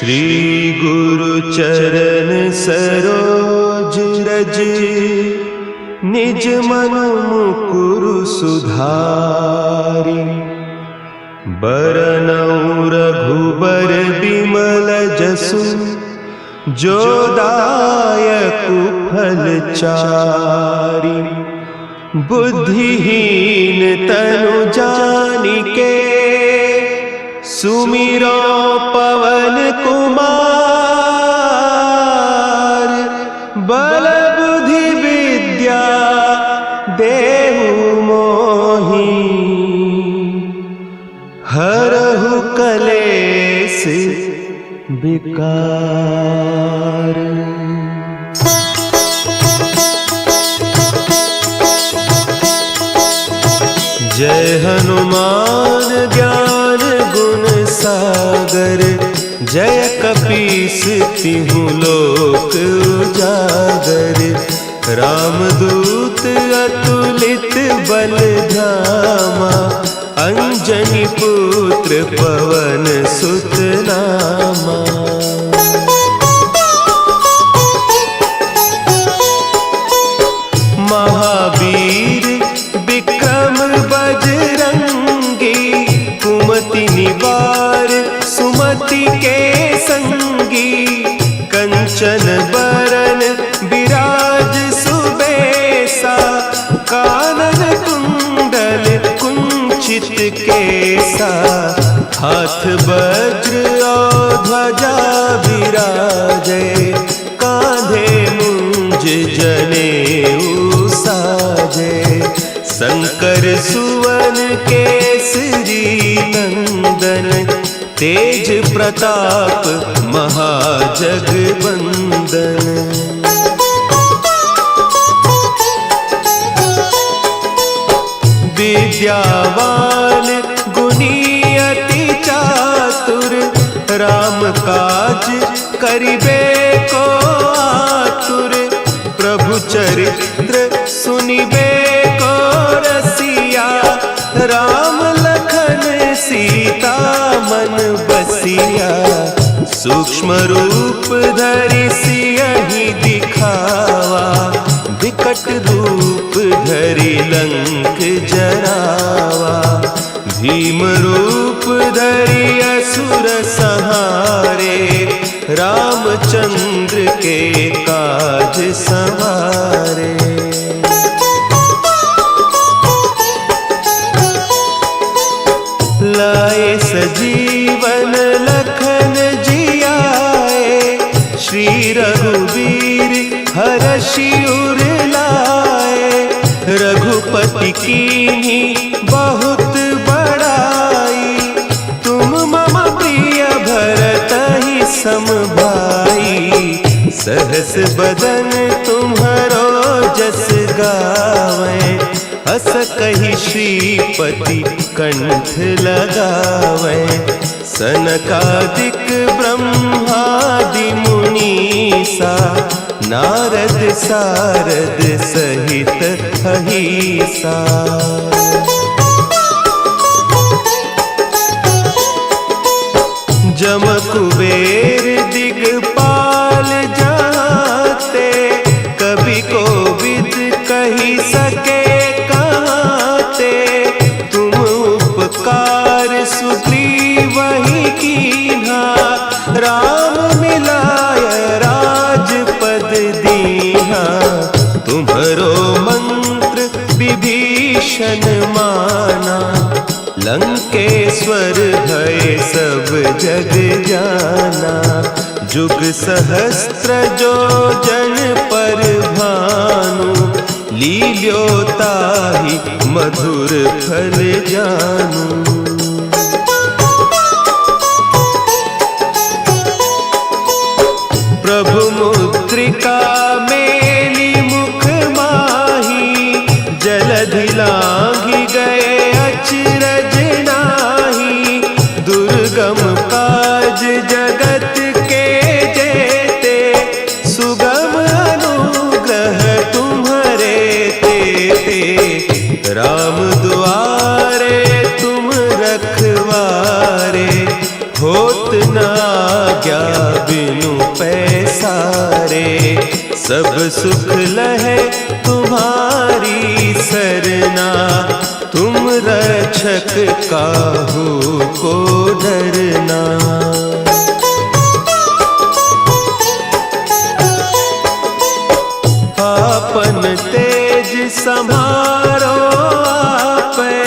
श्री गुरु चरण सरोज रज, निज मन मुकुरु सुधारि। बरनउँ रघुबर बिमल जसु, जो दायकु फल चारि। बुद्धिहीन तनु जानिके, सुमिरो पवन कुमार। बल बुद्धि विद्या देहु मोहि, हरहु कलेस विकार। जय हनुमान ज्ञान गुण सागर, जय कपीस तिहुँ लोक उजागर। रामदूत अतुलित बल धामा, अंजनी पुत्र पवन सुत नामा। महावीर विक्रम बजरंगी, कुमति निवार सुमति के संगी। कंचन बरन विराज सुबेसा, कानन कुंडल कुंचित केसा। हाथ वज्र और ध्वजा विराजे, कांधे मुंज जनेऊ साजे। शंकर सुवन केसरी नंदन, तेज प्रताप महाजगवंदन। विद्यावान गुणी अति चातुर, राम काज करिबे को आतुर। प्रभु चरित्र सुनिबे को रसिया, राम लखन सीता मन बसिया। सूक्ष्म रूप धरि सियहि दिखावा, विकट रूप धरि लंक जरावा। भीम रूप धरि असुर संहारे, रामचंद्र के काज संवारे। लाए सजीवन लखन जियाए, श्री रघुवीर हरषि उर लाए। रघुपति कीन्ही बहुत बड़ाई, तुम मम प्रिय भरतहि सम भाई। सहस बदन तुम्हरो जस गावें, हस कहि श्रीपति कंठ लगावें। सनकादिक ब्रह्मादि मुनीसा, नारद सारद सहित अहीसा। जम कुबेर दिगपाल जाते, कवि कोविद कहि सके कहते। तुम उपकार सुग्रीवहि कीन्हा, राम मिलाय राजपद दीन्हा। तुम्हरो मंत्र विभीषण माना, लंकेश्वर भय सब जग जाना। जुग सहस्त्र जो जन पर भानु, लील्योताहि मधुर फल जानू। प्रभु मुद्रिका मेली मुख माही, जलधि लांघि गए अचरज नाही। दुर्गम काज जगत के जेते, सुगम अनुग्रह तुम्हरे तेते। राम दुआरे तुम रखवारे, होत न आज्ञा बिनु पैसारे, सब सुख लहे तुम्हारी सरना, तुम रक्षक काहू को डरना। आपन तेज सम्हारो आपै,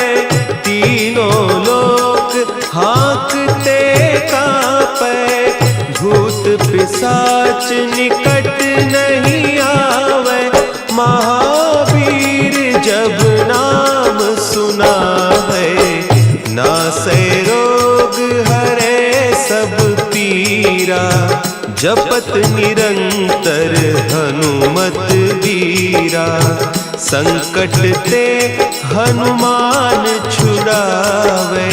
तीनों लोक हाँकते कांपै, भूत पिशाच निकट नहीं आवे, महावीर जब नाम सुनावे, नासै रोग हरे सब पीरा, जपत निरंतर हनुमत बीरा, संकट ते हनुमान छुड़ावे,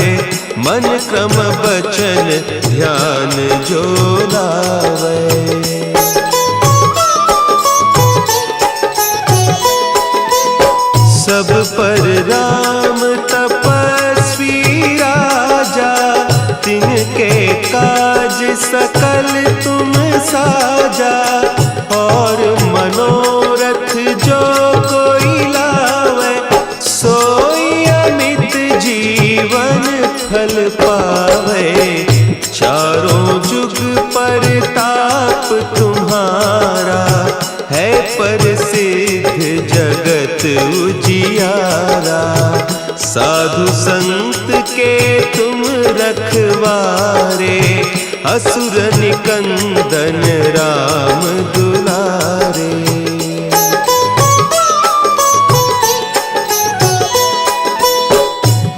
मन क्रम बचन ध्यान जो लावे। सब पर राम तपस्वी राजा, तिनके काज सकल तुम साजा, और मनोरथ जो कोई लावे, सोई अमित जीवन फल पावे, चारों जुग परताप तुम्हारा, है प्रसिद्ध जगत उजियारा, साधु संत के तुम रखवारे, असुर निकंदन राम दुलारे।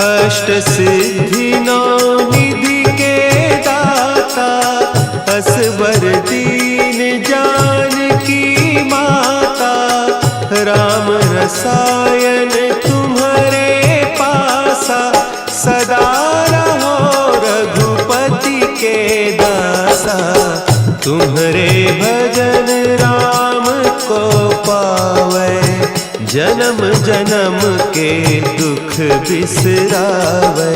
अष्ट सिद्धि नौ निधि के दाता, असवर दीन जानकी माता, राम रसायन तुम्हारे पासा, सदा रहो रघुपति के दासा, तुम्हारे भजन राम को पावे, जन्म जन्म के दुख बिसरावे,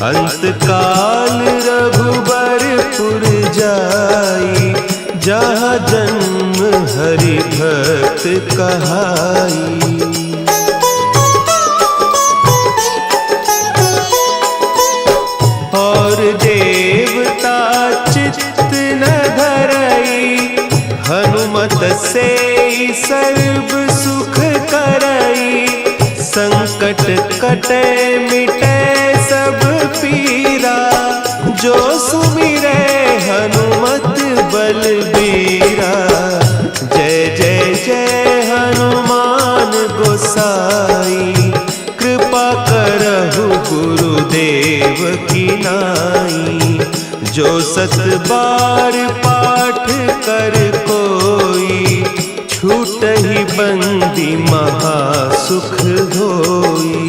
अंत काल रघुबरपुर जाई, जहाँ जन्म हरि भक्त कहाई। और देवता चित्त न धरई, हनुमत से सर्व सुख करई, संकट कटे मिटे सब पीरा, जो सुमिरे हनुमत बलबीरा। जय जय जय हनुमान गोसाई, कृपा करहु गुरुदेव की नाई, जो सत बार पाठ कर कोई, छूटहि बंदी महासुख होई।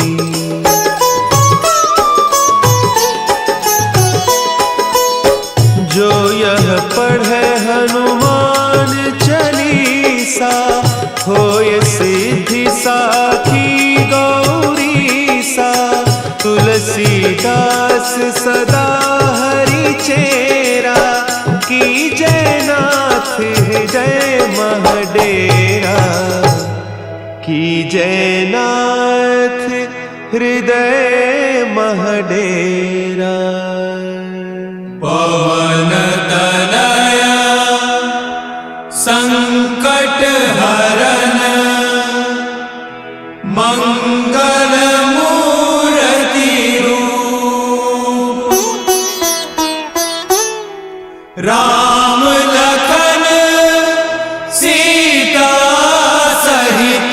जो यह पढ़े हनुमान चालीसा, होय सिद्धि साखी गौरीसा, तुलसीदास सदा हरि चेरा, की जय नाथ हृदय महडेरा, की जय नाथ हृदय महडेरा। पवन तनया संकट हरन, मंगल मूर्ति रूप, राम लखन सीता सहित,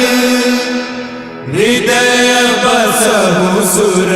हृदय बसहु सुर